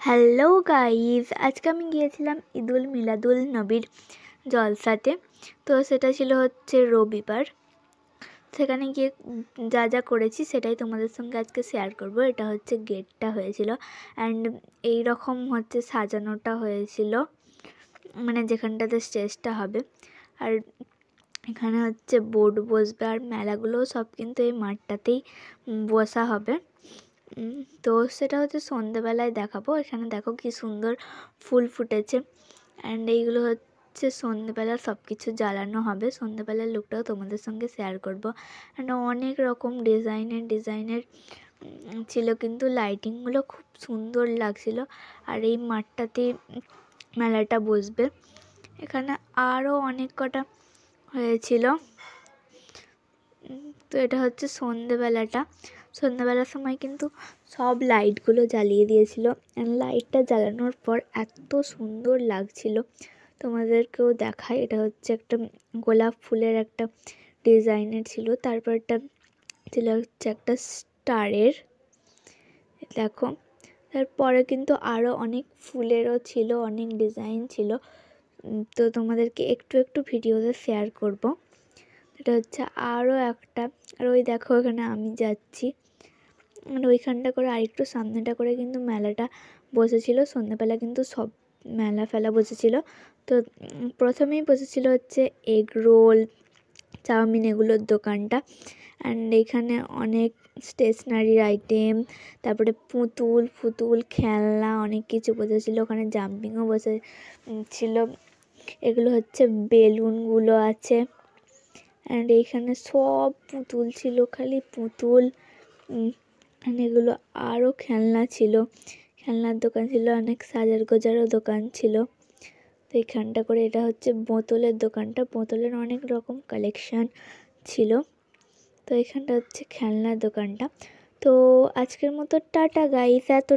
Hello guys, আজকে আমি গিয়েছিলাম ঈদুল মিলাদুল নবীর জলসাতে। তো সেটা ছিল হচ্ছে রবিবার। সেখানে গিয়ে যা যা করেছি সেটাই তোমাদের সঙ্গে আজকে শেয়ার করব। এটা হচ্ছে গেটটা হয়েছিল অ্যান্ড এই রকম হচ্ছে সাজানোটা হয়েছিল, মানে যেখানটাতে স্টেজটা হবে। আর এখানে হচ্ছে বোর্ড বসবে, আর মেলাগুলো সব কিন্তু এই মাঠটাতেই বসা হবে। তো সেটা হচ্ছে সন্ধেবেলায় দেখাবো। এখানে দেখো কি সুন্দর ফুল ফুটেছে অ্যান্ড এইগুলো হচ্ছে সন্ধেবেলা সব কিছু জ্বালানো হবে। সন্ধেবেলার লুকটাও তোমাদের সঙ্গে শেয়ার করব। অ্যান্ড অনেক রকম ডিজাইনের ছিল, কিন্তু লাইটিংগুলো খুব সুন্দর লাগছিল। আর এই মাঠটাতেই মেলাটা বসবে। এখানে আরও অনেক কটা হয়েছিল। তো এটা হচ্ছে সন্ধেবেলার সময় কিন্তু সব লাইটগুলো জ্বালিয়ে দিয়েছিল। লাইটটা জ্বালানোর পর এত সুন্দর লাগছিল, তোমাদেরকেও দেখায়। এটা হচ্ছে একটা গোলাপ ফুলের একটা ডিজাইনের ছিল, তারপরটা ছিল হচ্ছে একটা স্টারের, দেখো। তারপরে কিন্তু আরও অনেক ফুলেরও ছিল, অনেক ডিজাইন ছিল। তো তোমাদেরকে একটু ভিডিওতে শেয়ার করব। এটা হচ্ছে আরও একটা। আর ওই দেখো এখানে আমি যাচ্ছি, মানে ওইখানটা করে আরেকটু সামনেটা করে কিন্তু মেলাটা বসেছিল। সন্ধ্যাবেলা কিন্তু সব মেলা বসেছিল। তো প্রথমেই বসেছিল হচ্ছে এগ রোল, চাউমিন, এগুলোর দোকানটা। অ্যান্ড এখানে অনেক স্টেশনারির আইটেম, তারপরে পুতুল খেলনা অনেক কিছু বসেছিল। ওখানে জাম্পিংও বসে ছিল। এগুলো হচ্ছে বেলুনগুলো আছে। অ্যান্ড এইখানে সব পুতুল ছিল, খালি পুতুল। এগুলো আরও খেলনা ছিল, খেলনার দোকান ছিল, অনেক সাজার গোজারও দোকান ছিল। তো এইখানটা করে এটা হচ্ছে বোতলের দোকানটা, বোতলের অনেক রকম কালেকশান ছিল। তো এখানটা হচ্ছে খেলনার দোকানটা। তো আজকের মতো টাটা গাইস। এত